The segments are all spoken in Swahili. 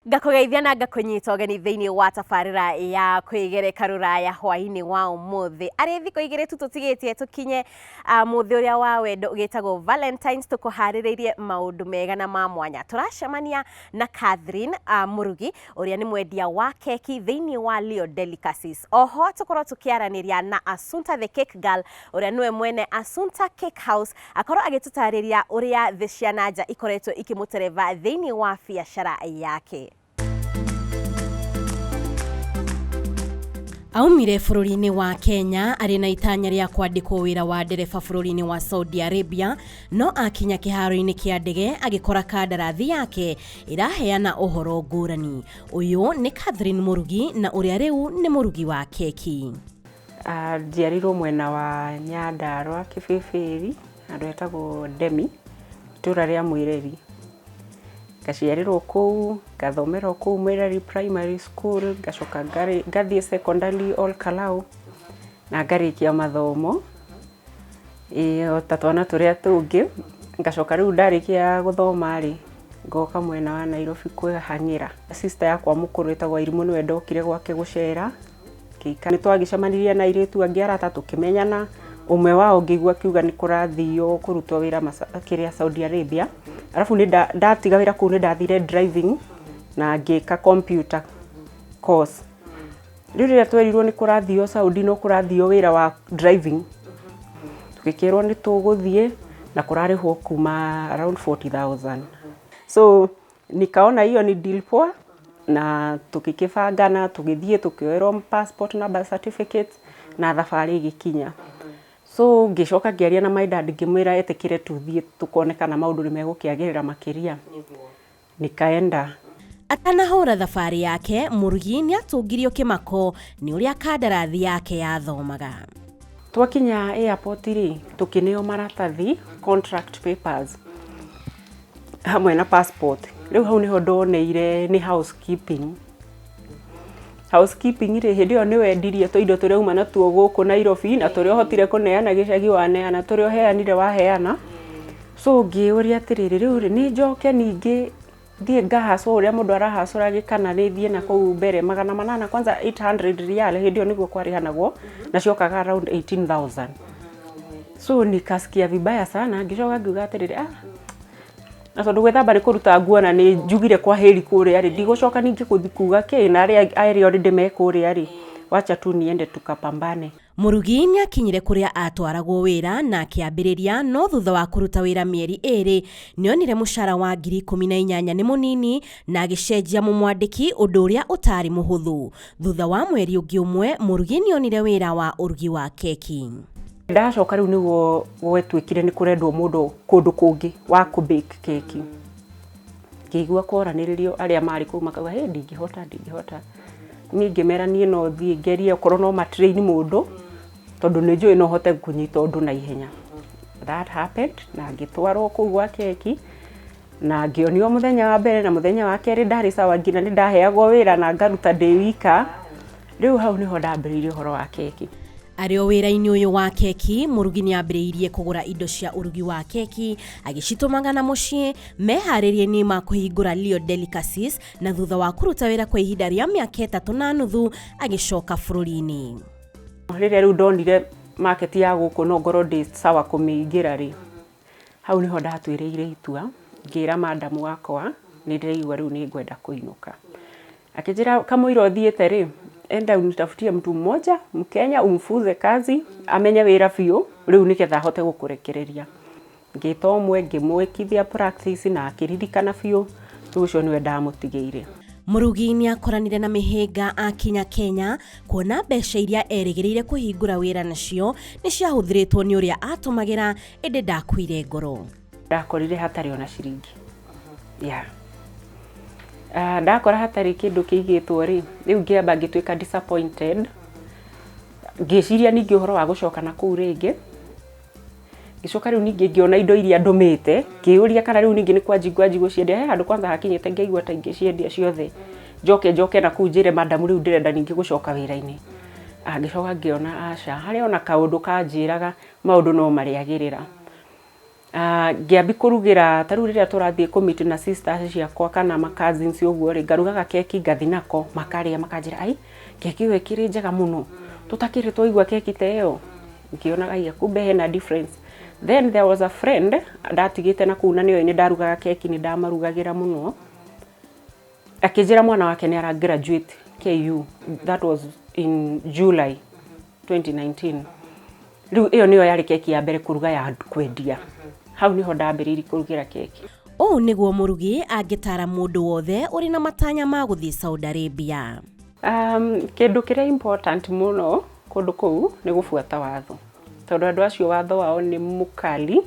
Ngakugeithia na ngakunyita ũgeni thĩinĩ wa tabarĩra ya kwĩgereka rũraya hwaĩ-inĩ wa ũmũthĩ. Arĩ thikũ igĩrĩ tu tũtigĩtie tũkinye mũthĩ ũrĩa wa wendo ũgĩtagwo Valentines, tũkũharĩrĩirie maũndũ mega na ma mwanya. Tũracemania na Catherine Mūrugi ũrĩa nĩ mwendia wa keki thĩinĩ wa Leo Delicacies. Oho tũkorwo tũkĩaranĩria na Asunta the Cake Girl ũrĩa nĩwe mwene Asunta Cake House, akorwo agĩtũtarĩria ũrĩa thĩ cia nanja ikoretwo ikĩmũtereva thĩinĩ wa biacara yake. Aumire bũrũri-inĩ wa Kenya arĩ na itanya rĩa kwandĩkwo wĩra wa ndereba bũrũri-inĩ wa Saudi Arabia, no akinya kĩharo-inĩ kĩa ndege agĩkora kandarathi yake ĩraheana ũhoro ngũrani. Ũyũ nĩ Catherine Mūrugi na ũrĩa rĩu nĩ mũrugi wa keki. Njiarirwo mwena wa Nyandarua Kĩbĩbĩri, andũ etagwo Demi, itũra rĩa Mwĩreri. Ngaciarirwo kũu, ngathomera kũu Mwĩreri Primary School, ngacoka ngathiĩ secondary All Kalau, na ngarĩkia mathomo. Ta twana tũrĩa tũngĩ, ngacoka rĩu ndarĩkia gũthoma-rĩ, ngoka mwena wa Nairobi kwĩhang'ĩra. Sister yakwa mũkũrũ etagwo Irimũ nĩwe ndokire gwake gũcera. Nĩtwagĩcemanirie na airĩtu angĩ arata tũkĩmenyana. Ũmwe wao ngĩigua akiuga nĩ kũrathio kũrutwo wĩra kĩrĩa Saudi Arabia. Arabu ndatiga wĩra kũu nĩndathire driving na ngĩka computer course. Rĩu rĩrĩa twerirwo nĩ kũrathio Saudi no kũrathio wĩra wa driving, tũgĩkĩrwo nĩ tũgũthiĩ na kũrarĩhwo kuma around 40,000. So nikaona hiyo ni deal poa, na tukikibangana tugithie tukioerwo passport na birth certificate na thabarĩ igĩkinya. So ngicoka ngĩaria na my dad ngĩmwĩra etĩkĩre tũthiĩ tũkonekana maũndũ nĩ megũkĩagĩrĩra makĩria. Nikaenda. Atanahũra thabarĩ yake, Mūrugi nĩatũngirio kĩmako nĩ ũrĩa kandarathi yake yathomaga. Twakinya airport-rĩ, tũkĩneo maratathi, contract papers, hamwe na passport. Rĩu hau nĩho ndoneire nĩ housekeeping. Housekeeping-rĩ, hĩndĩ ĩyo nĩwendirie tũindo tũrĩa uma natuo gũkũ Nairobi na tũrĩa ũhotire kũneana gĩcagi waneana, tũrĩa ũheanire waheana. So ngĩũria atĩrĩrĩ, rĩu nĩ njoke ningĩ thiĩ ngahacwo ũrĩa mũndũ arahacũra kana nĩ thiĩ na kũu mbere 800 kwanza 800 rial, hĩndĩ ĩyo nĩguo kwarĩhanagwo na ciokaga around 18,000. So nikasikia vibaya sana, ngĩcoka ngiuga atĩrĩrĩ, na tondũ gwĩthamba nĩ kũruta nguo na nĩ njugire kwa heri kũrĩa-rĩ, ndigũcoka ningĩ gũthiĩ kuuga kĩ na arĩa already me kũrĩa-rĩ, wacha tu niende tukapambane. Mūrugi nĩakinyire kũrĩa atwaragwo wĩra na akĩambĩrĩria, no thutha wa kũruta wĩra mĩeri ĩrĩ nĩonire mũcara wa 18,000 nĩ mũnini na agĩcenjia mũmwandĩki, ũndũ ũrĩa ũtarĩ mũhũthũ. Thutha wa mweri ũngĩ ũmwe, Mūrugi nĩonire wĩra wa ũrugi wa keki. Ndacoka rĩu nĩguo gwetwĩkire nĩ kũrendwo mũndũ kũndũ kũngĩ wa kũbake keki. Ngĩigua kũranĩrĩrio arĩa marĩ kũu makauga, "Hey, ndingĩhota." Niĩ ngĩmera niĩ no thiĩ ngerie okorwo no matrain mũndũ, tondũ nĩ njũĩ no hote kũnyita ũndũ na ihenya. That happened, na ngĩtwarwo kũu gwa keki, na ngĩonio mũthenya wa mbere na mũthenya wa kerĩ ndarĩ sawa, nginya nĩ ndaheagwo wĩra na ngaruta ndĩ wika. Rĩu hau nĩho ndambĩrĩirie ũhoro wa keki. Arĩ o wĩra-inĩ ũyũ wa keki, Mūrugi nĩambĩrĩirie kũgũra indo cia ũrugi wa keki, agĩcitũmaga na mũciĩ, meharĩria-inĩ ma kũhingũra Leo Delicacies, na thutha wa kũruta wĩra kwa ihinda rĩa mĩaka 3.5 agĩcoka bũrũri-inĩ. Rĩrĩa rĩu ndonire market ya gũkũ no ngorwo ndĩ sawa kũmĩingĩra-rĩ, hau nĩho ndatuĩrĩire itua, ngĩra madamu wakwa nĩ ndĩraigua rĩu nĩ ngwenda kũinũka. Akĩnjĩra kamũira ũthiĩte-rĩ, enda unitafutie mtu mmoja Mkenya umfuze kazi amenye wĩra biũ, rĩu nĩgetha ahote gũkũrekereria. Ngĩta ũmwe ngĩmwĩkithia practice na akĩririkana biũ, rĩu ũcio nĩwe ndamũtigĩire. Mūrugi nĩakoranire na mĩhĩnga akinya Kenya, kuona mbeca iria erĩgĩrĩire kũhingũra wĩra nacio nĩciahũthĩrĩtwo nĩ ũrĩa atũmagĩra, ĩndĩ ndakuire ngoro. Ndakorire hatarĩ ona ciringi. Ndakora hatarĩ kĩndũ kĩigĩtwo-rĩ, rĩu ngĩamba ngĩtuĩka disappointed. Ngĩciria ningĩ ũhoro wa gũcoka na kũu rĩngĩ. Ngĩcoka rĩu ningĩ ngĩona indo iria ndũmĩte, ngĩũria kana rĩu ningĩ nĩ kwanjigua gũciendia. He handũ kwanza hakinyĩte ngĩigua ta ingĩciendia ciothe. Njoke na kũu njĩre madamu rĩu ndĩrenda ningĩ gũcoka wĩra-inĩ. Ngĩcoka ngĩona aca, harĩ ona kaũndũ kanjĩraga maũndũ no marĩagĩrĩra. Ngĩambi kũrugĩra ta rĩu rĩrĩa tũrathiĩ kũmiti na sisters ciakwa kana ma cousins ũguo rĩ, ngarugaga keki ngathi nako makarĩa makanjĩra ai keki ĩyo ĩkĩrĩ njega mũno, tũtakĩrĩ twaigua keki ta ĩyo. Ngĩonaga ai kumbe hena difference. Then there was a friend ndatigĩte na kũu na nĩoĩ nĩ ndarugaga keki, nĩ ndamarugagĩra mũno. Akĩnjĩra mwana wake nĩ ara graduate KU. That was in July 2019. Rĩu ĩyo nĩyo yarĩ keki ya mbere kũruga ya kwendia. Hau niho ndambĩrĩirie kũrugĩra keki. Ũũ nĩguo Mūrugi angĩtara mũndũ wothe ũrĩ na matanya ma gũthiĩ Saudi Arabia. Kĩndũ kĩrĩa important mũno kũndũ kũu nĩ gũbuata watho. Tondũ andũ acio watho wao nĩ mũkali.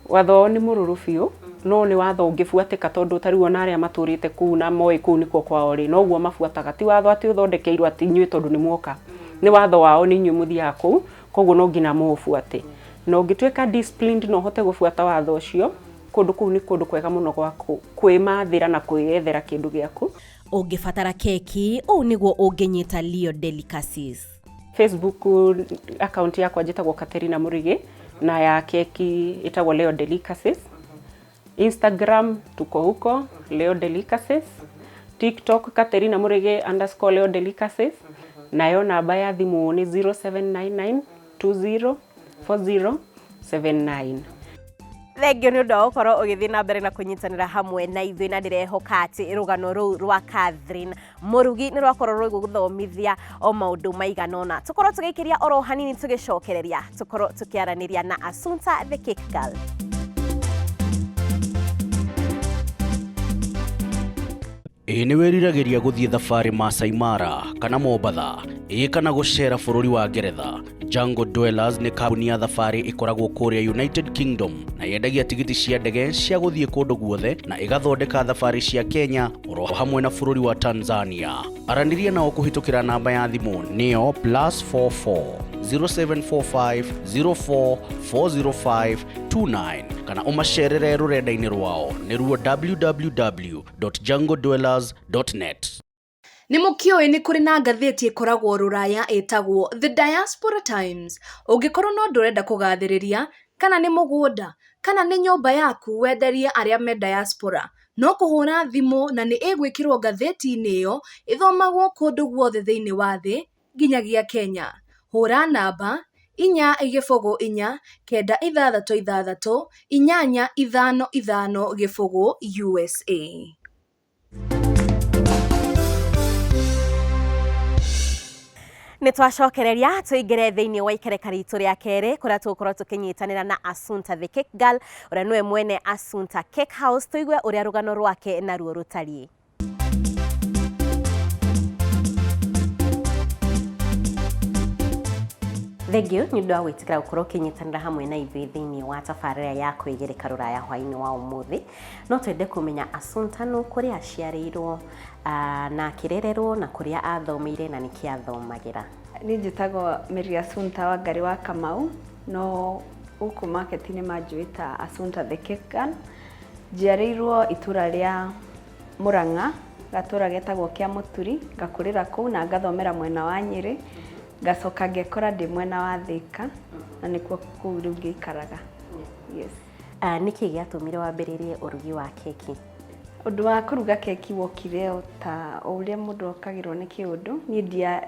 Watho wao nĩ mũrũrũ biũ, no nĩ watho ũngĩbuatĩka tondũ ta rĩu ona arĩa matũrĩte kũu na moĩ kũu nĩkuo kwao rĩ, no guo mabuataga. Ti watho atĩ ũthondekeirwo atĩ inyuĩ tondũ nĩ muoka. Nĩ watho wao nĩ inyuĩ mũthiaga kũu, koguo no nginya mũũbuate. Na ũngĩtuĩka disciplined no ũhote gũbuata watho ũcio, kũndũ kũu nĩ kũndũ kwega mũno gwa kwĩmathĩra na kwĩyethera kĩndũ gĩaku. Ũngĩbatara keki, ũũ nĩguo ũngĩnyita Leo Delicacies. Facebook account yakwa njĩtagwo Katerina Mūrugi na ya keki ĩtagwo Leo Delicacies. Instagram tuko huko Leo Delicacies. TikTok Katerina Mūrugi _Leo Delicacies. Nayo namba ya thimũ nĩ 0799204079. Thengio nĩ ũndũ wa gũkorwo ũgĩthiĩ na mbere na kũnyitanĩra hamwe na ithuĩ, na ndĩrehoka atĩ rũgano rũu rwa Catherine Mūrugi nĩ rwakorwo rũgũthomithia o maũndũ maigana ũna. Tũkorwo tũgĩikĩria oro hanini tũgĩcokereria, tũkorwo tũkĩaranĩria na Asunta the Cake Girl. Nĩ weriragĩria gũthiĩ thabarĩ Masai Mara kana Mombatha, kana gũcera bũrũri wa Ngeretha. Jungle Dwellers nĩ kambuni ya thabarĩ ĩkoragwo kũrĩa United Kingdom na yendagia tigiti cia ndege cia gũthiĩ kũndũ guothe na ĩgathondeka thabarĩ cia Kenya oro hamwe na bũrũri wa Tanzania. Aranĩria nao kũhĩtũkĩra namba ya thimũ nĩyo +44 0745 04 kana ũmacerere rũrenda-inĩ rwao nĩruo www.jungledwellers.net. Nĩ mũkĩũĩ nĩ kũrĩ na ngathĩti ĩkoragwo rũraya ĩtagwo The Diaspora Times. Ũngĩkorwo no ndũrenda kũgathĩrĩria, kana nĩ mũgũnda, kana nĩ nyũmba yaku wenderie arĩa me diaspora, no kũhũra thimũ na nĩ ĩgwĩkĩrwo ngathĩti-inĩ ĩyo ĩthomagwo kũndũ guothe thĩinĩ wa thĩ nginyagia Kenya. Hũra namba 4-9-6-6-8-5-5 USA. Nĩ twacokereria tũingĩre thĩinĩ wa ikereka ritũ rĩa kerĩ kũrĩa tũgũkorwo tũkĩnyitanĩra na Asunta the Cake Girl, ũrĩa nĩwe mwene Asunta Cake House, tũigue ũrĩa rũgano rwake naruo rũtariĩ. Thengio nĩ ũndũ wa gwĩtĩkĩra gũkorwo ũkĩnyitanĩra hamwe na ithuĩ thĩinĩ wa tabarĩra ya kwĩgereka rũraya hwaĩ-inĩ wa ũmũthĩ. No twende kũmenya Asunta nũ kũrĩa aciarĩirwo na akĩrererwo na kũrĩa athomeire na nĩkĩ athomagĩra. Niĩ njĩtagwo Mary Asunta wangarĩ wa Kamau, no gũkũ market-inĩ manjũĩ ta Asunta the Cake Girl. Njiarĩirwo itũra rĩa Mũrang'a, gatũra getagwo kĩa Mũturi, ngakũrĩra kũu na ngathomera mwena wa Nyĩrĩ, ngacoka ngekora ndĩ mwena wa Thĩka na nĩkuo kũu rĩu ngĩikaraga. Yes. Nĩkĩ gĩatũmire wambĩrĩrie ũrugi wa keki? Ũndũ wa kũruga keki wokire o ta ũrĩa mũndũ okagĩrwo nĩ kĩũndũ. Niĩ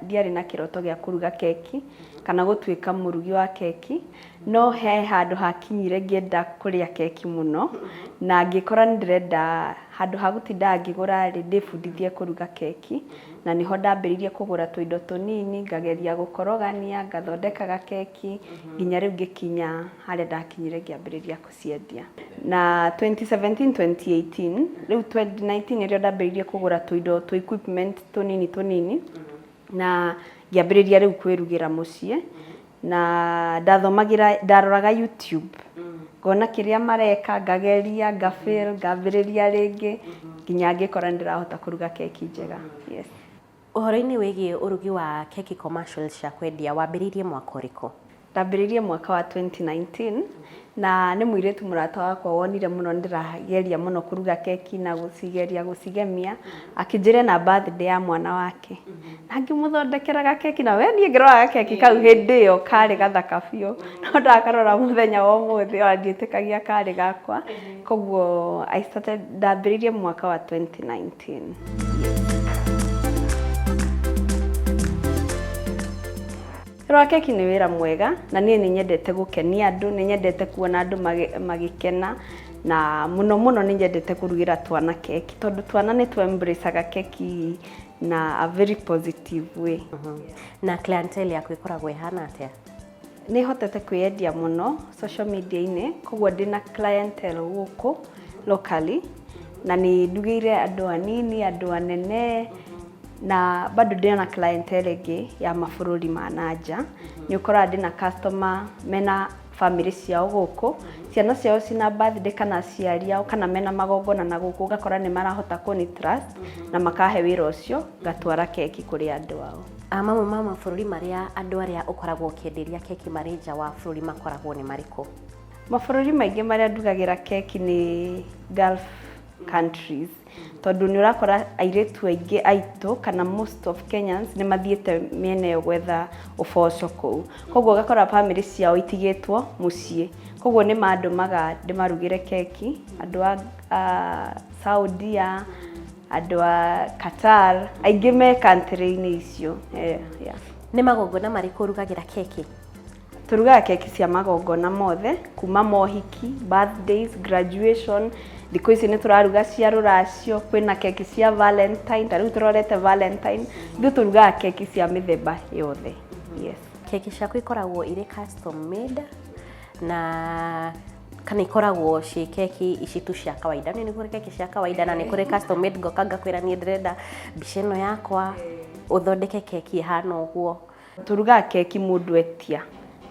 ndiarĩ na kĩroto gĩa kũruga keki kana gũtuĩka mũrugi wa keki, no he handũ hakinyire ngĩenda kũrĩa keki mũno na ngĩkora nĩ ndĩrenda handũ ha gũtinda ngĩgũra rĩ ndĩbundithie kũruga keki, na niho ndambĩrĩirie kũgũra tũindo tũnini, ngageria gũkorogania, ngathondekaga keki nginya rĩu ngĩkinya harĩa ndakinyire ngĩambĩrĩria gũciendia. Na 2017-2018 rĩu 2019 rĩo ndambĩrĩirie kũgũra tũindo tũ equipment tũnini na ngĩambĩrĩria rĩu kwĩrugĩra mũciĩ, na ndaroraga YouTube ngona kĩrĩa mareka, ngageria, ngafail, ngambĩrĩria rĩngĩ nginya ngĩkora ndĩrahota kũruga keki njega. Yes. Ũhoro-inĩ wĩgiĩ ũrugi wa keki commercial cia kwendia wambĩrĩirie mwaka ũrĩkũ? ndambĩrĩirie mwaka wa 2019 na nĩ mũirĩtu mũrata wakwa wonire mũno ndĩrageria mũno kũruga keki na gũcigemia akĩnjĩra na birthday ya mwana wake na ngĩmũthondekera keki na we niĩ ngĩroraga keki kau hĩndĩ ĩyo karĩ gathaka biũ no ndakarora mũthenya wa ũmũthĩ ndiĩtĩkagia karĩ gakwa koguo ndambĩrĩirie mwaka wa 2019. Wĩra wa keki nĩ wĩra mwega na niĩ nĩ nyendete gũkenia andũ, nĩ nyendete kuona andũ magĩkena na mũno nĩ nyendete kũrugĩra twana keki tondũ twana nĩ embraceaga keki na a very positive way. Na clientele yaku ĩkoragwo ĩhana atĩa? Nĩ hotete kwĩyendia mũno social media-inĩ koguo ndĩna clientele gũkũ locally na nĩ ndugĩire andũ anini, andũ anene na bado ndĩna clientele ĩngĩ ya mabũrũri ma nanja. Nĩ ũkoraga ndĩna customer mena family ciao gũkũ, ciana ciao cina birthday kana aciari ao kana mena magongona na gũkũ ũgakora nĩ marahota kũni trust na makahe wĩra ũcio ngatwara keki kũrĩ andũ ao. Mamwe ma mabũrũri marĩa andũ arĩa ũkoragwo ũkĩenderia keki marĩ nja wa bũrũri makoragwo nĩ marĩkũ? Mabũrũri maingĩ marĩa ndugagĩra keki nĩ Gulf countries tondũ nĩ ũrakora airĩtu aingĩ aitũ kana most of Kenyans nĩ mathiĩte mĩena ĩyo gwetha ũboco kũu, koguo ũgakora family ciao itigĩtwo mũciĩ, koguo nĩ mandũmaga ndĩmarugĩre keki andũ a Saudia, andũ a Qatar, aingĩ me country-inĩ icio. Nĩ magongona marĩkũ ũrugagĩra keki? Turugaga keki cia magongona mothe kuma mohiki, birthdays, graduation. Thikũ ici nĩ tũraruga cia rũracio, kwĩna keki cia Valentine, tarĩu tũrorete Valentine, ithuĩ tũrugaga keki cia mĩthemba yothe. Yes. Keki ciaku ikoragwo irĩ custom made na kana ikoragwo ci keki ici tu cia kawaida? Nĩ kũrĩ keki cia kawaida na nĩ kũrĩ custom made ngoka ngakwĩra niĩ ndĩrenda mbica ĩno yakwa ũthondeke keki ihana ũguo. Turugaga keki mũndũ etia,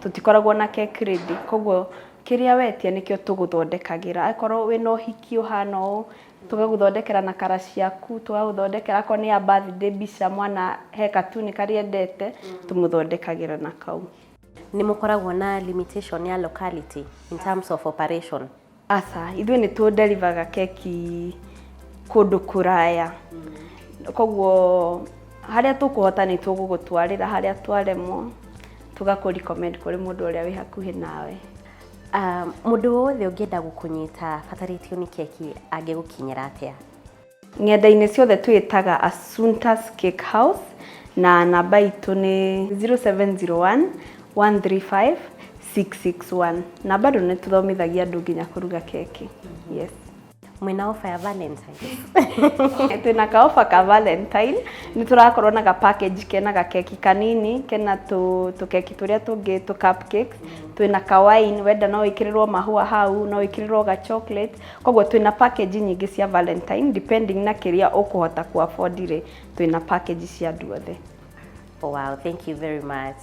tutikoragwo na cake ready, koguo kĩrĩa wetia nĩkĩo tũgũthondekagĩra. Akorwo wĩna ũhiki ũhana ũũ tũgagũthondekera na kara ciaku, tũgagũthondekera akorwo nĩ ya birthday mbica mwana he katuni karĩa endete tũmũthondekagĩra na kau. Nĩ mũkoragwo na limitation ya locality in terms of operation? Aca, ithuĩ nĩ tũnderivaga keki kũndũ kũraya, koguo harĩa tũkũhota nĩ tũgũgũtwarĩra, harĩa twaremwo tũgakũ-recommend kũrĩ mũndũ ũrĩa wĩ hakuhĩ nawe. Mũndũ wothe ũngĩenda gũkũnyita batarĩtio nĩ keki angĩgũkinyĩra atĩa? Ng'enda-inĩ ciothe twĩtaga Asunta's Cake House na namba itũ nĩ 0701 135 661 na bado nĩ tũthomithagia andũ nginya kũruga keki. Yes. Mwĩna offer ya Valentine? Twĩna ka offer ka Valentine, nĩ tũrakorwo na ga package kena ga keki kanini, kena tũkeki tũrĩa tũngĩ cupcakes, twĩna ka wine, wenda no wĩkĩrĩrwo mahũa hau, no wĩkĩrĩrwo ga chocolate, koguo twĩna package nyingĩ cia Valentine depending na kĩrĩa ũkũhota ku afford rĩ, twĩna package cia andũ othe. Wow, thank you very much.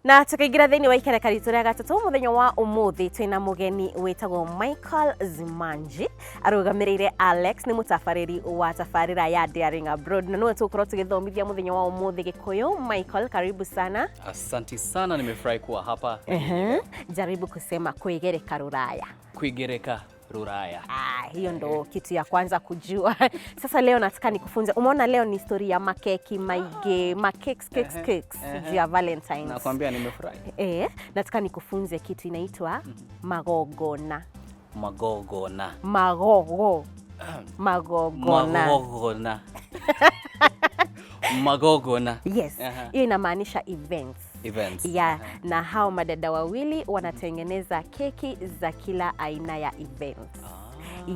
Na tukaingira thĩinĩ wa ikereka ritũ rĩa gatatũ mũthenya wa ũmũthĩ twĩna mũgeni wĩtagwo Michael Zimanji arũgamĩrĩire Alex, nĩ mũtabarĩri wa tabarĩra ya Daring Abroad na nĩwe tũgũkorwo tũgĩthomithia mũthenya wa ũmũthĩ Gĩkũyũ. Michael, karibu sana. Asante sana, nimefurahi kuwa hapa. Jaribu kusema kuigereka ruraya. Kuigereka ruraya. Hiyo ndo kitu ya kwanza kujua. Sasa leo nataka nikufunze. Umeona leo ni story ya makeki, maige, makeks, cakes ya Valentine's. Nakwambia nimefurahi. Nataka nikufunze kitu inaitwa magogona. Magogona. Magogona. Magogona. Yes. Hiyo inamaanisha events. Yeah, na hao madada wawili wanatengeneza keki za kila aina ya events.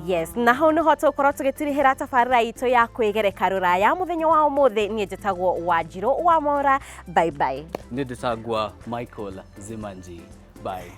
Yes, na hau nĩho tũkorwo tũgĩtirihĩra tabarĩra itũ ya kwĩgereka rũraya mũthenya wa ũmũthĩ. Niĩ njĩtagwo Wanjirũ wa Mora. Bye bye. Niĩ njĩtagwo Michael Zimanji. Bye.